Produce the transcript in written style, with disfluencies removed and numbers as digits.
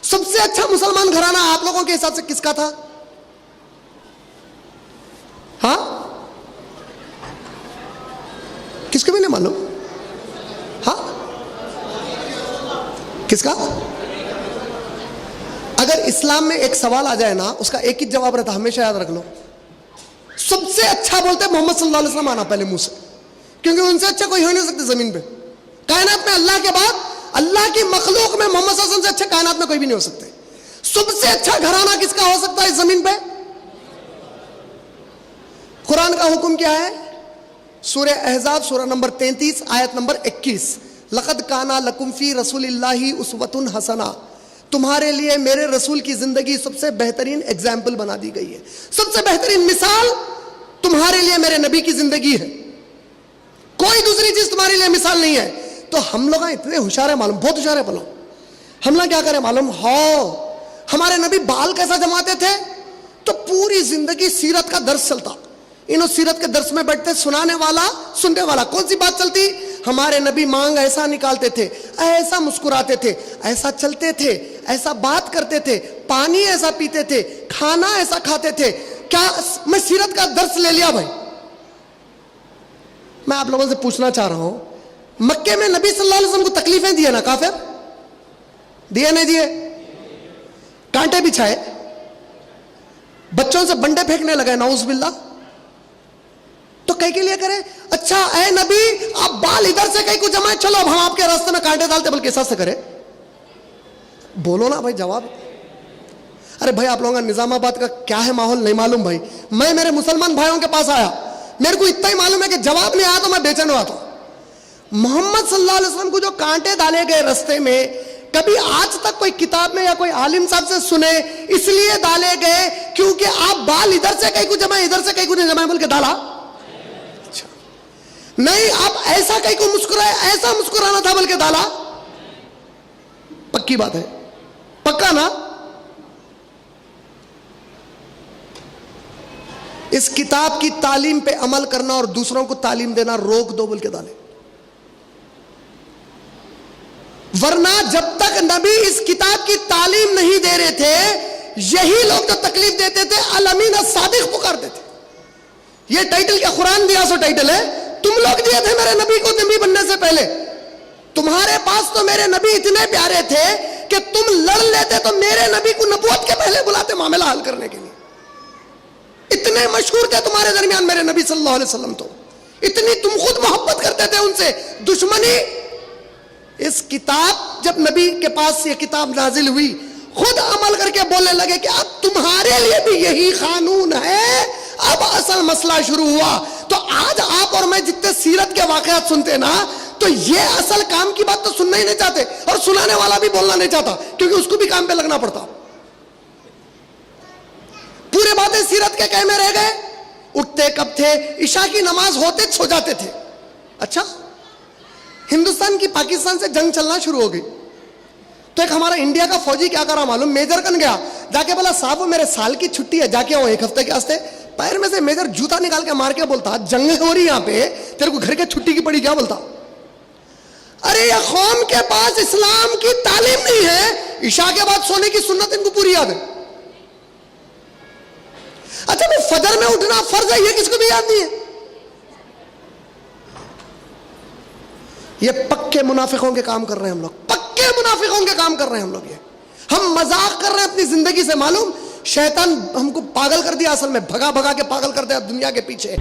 سب سے اچھا مسلمان گھرانہ آپ لوگوں کے حساب سے کس کا تھا؟ ہاں کس کو بھی نہیں معلوم؟ ہاں کس کا؟ اگر اسلام میں ایک سوال آ جائے نا، اس کا ایک ہی جواب رہتا، ہمیشہ یاد رکھ لو، سب سے اچھا بولتے محمد صلی اللہ علیہ وسلم آنا پہلے منہ سے، کیونکہ ان سے اچھا کوئی ہو نہیں سکتا زمین پہ، کائنات میں اللہ کے بعد، اللہ کی مخلوق میں محمد صلی اللہ علیہ وسلم سے اچھا کائنات میں کوئی بھی نہیں ہو سکتے۔ سب سے اچھا گھرانہ کس کا ہو سکتا ہے اس زمین پہ؟ قرآن کا حکم کیا ہے؟ سورہ احزاب سورہ نمبر 33 آیت نمبر 21، لقد کان لکم فی رسول اللہ اسوۃ حسنہ، تمہارے لیے میرے رسول کی زندگی سب سے بہترین ایگزامپل بنا دی گئی ہے، سب سے بہترین مثال تمہارے لیے میرے نبی کی زندگی ہے، کوئی دوسری چیز تمہارے لیے مثال نہیں ہے۔ تو ہم لوگ اتنے ہوشیار ہیں معلوم، بہت ہوشیار ہے بولو، ہم لوگ کیا کریں معلوم؟ ہمارے نبی بال کیسا جماتے تھے؟ تو پوری زندگی سیرت کا درس چلتا، انہوں سیرت کے درس میں بیٹھتے، سنانے والا سننے والا، کون سی بات چلتی؟ ہمارے نبی مانگ ایسا نکالتے تھے، ایسا مسکراتے تھے، ایسا چلتے تھے، ایسا بات کرتے تھے، پانی ایسا پیتے تھے، کھانا ایسا کھاتے تھے۔ کیا میں سیرت کا درس لے لیا بھائی؟ میں آپ لوگوں سے پوچھنا چاہ رہا ہوں، مکے میں نبی صلی اللہ علیہ وسلم کو تکلیفیں دیے نا کافر؟ دیے نہیں دیے؟ کانٹے بچھائے، بچوں سے بنڈے پھینکنے لگے، نعوذ باللہ۔ تو کہیں کے لیے کرے؟ اچھا اے نبی آپ بال ادھر سے کہیں کو جمائے، چلو اب ہم آپ کے راستے میں کانٹے ڈالتے، بلکہ ایسا سے کرے؟ بولو نا بھائی جواب۔ ارے بھائی آپ لوگوں کا نظام آباد کا کیا ہے ماحول نہیں معلوم بھائی، میں میرے مسلمان بھائیوں کے پاس آیا، میرے کو اتنا ہی معلوم ہے کہ جواب نہیں آیا تو میں بے چین ہوا تھا۔ محمد صلی اللہ علیہ وسلم کو جو کانٹے ڈالے گئے رستے میں، کبھی آج تک کوئی کتاب میں یا کوئی عالم صاحب سے سنے اس لیے ڈالے گئے کیونکہ آپ بال ادھر سے کہیں کو جمائے ادھر سے کہیں کو نہیں جمائے بول کے ڈالا؟ نہیں، آپ ایسا کہیں کو مسکرائے، ایسا مسکرانا تھا بلکہ ڈالا؟ پکی بات ہے، پکا نا؟ اس کتاب کی تعلیم پہ عمل کرنا اور دوسروں کو تعلیم دینا روک دو بول کے ڈالے، ورنہ جب تک نبی اس کتاب کی تعلیم نہیں دے رہے تھے، یہی لوگ جو تکلیف دیتے تھے الامین الصادق پکارتے تھے۔ یہ ٹائٹل کیا قرآن دیا سو ٹائٹل ہے، تم لوگ دیے تھے میرے نبی کو نبی بننے سے پہلے۔ تمہارے پاس تو میرے نبی اتنے پیارے تھے کہ تم لڑ لیتے تو میرے نبی کو نبوت کے پہلے بلاتے معاملہ حل کرنے کے لیے، اتنے مشہور تھے تمہارے درمیان میرے نبی صلی اللہ علیہ وسلم، تو اتنی تم خود محبت کرتے تھے ان سے، دشمنی۔ اس کتاب جب نبی کے پاس یہ کتاب نازل ہوئی، خود عمل کر کے بولنے لگے کہ اب تمہارے لیے بھی یہی قانون ہے۔ اب اصل مسئلہ شروع ہوا۔ تو آج آپ اور میں جتنے سیرت کے واقعات سنتے نا، تو یہ اصل کام کی بات تو سننا ہی نہیں چاہتے، اور سنانے والا بھی بولنا نہیں چاہتا کیونکہ اس کو بھی کام پہ لگنا پڑتا۔ پورے باتیں سیرت کے کہے میں رہ گئے، اٹھتے کب تھے؟ عشاء کی نماز ہوتے سو جاتے تھے۔ اچھا ہندوستان کی پاکستان سے جنگ چلنا شروع ہو گئی، تو ایک ہمارا انڈیا کا فوجی کیا کرا معلوم؟ میجر کن گیا، جا کے بولا صاحب میرے سال کی چھٹی ہے، جا کے آؤ ایک ہفتے کے واسطے۔ پیر میں سے میجر جوتا نکال کے مار کے بولتا جنگ ہو رہی یہاں پہ، تیرے کو گھر کے چھٹی کی پڑی کیا؟ بولتا ارے یہ قوم کے پاس اسلام کی تعلیم نہیں ہے، عشاء کے بعد سونے کی سنت ان کو پوری یاد ہے۔ اچھا میں فجر میں اٹھنا فرض ہے، یہ کس کو بھی یاد نہیں ہے؟ یہ پکے منافقوں کے کام کر رہے ہیں ہم لوگ، پکے منافقوں کے کام کر رہے ہیں ہم لوگ۔ یہ ہم مذاق کر رہے ہیں اپنی زندگی سے، معلوم شیطان ہم کو پاگل کر دیا، اصل میں بھگا بھگا کے پاگل کر دیا دنیا کے پیچھے۔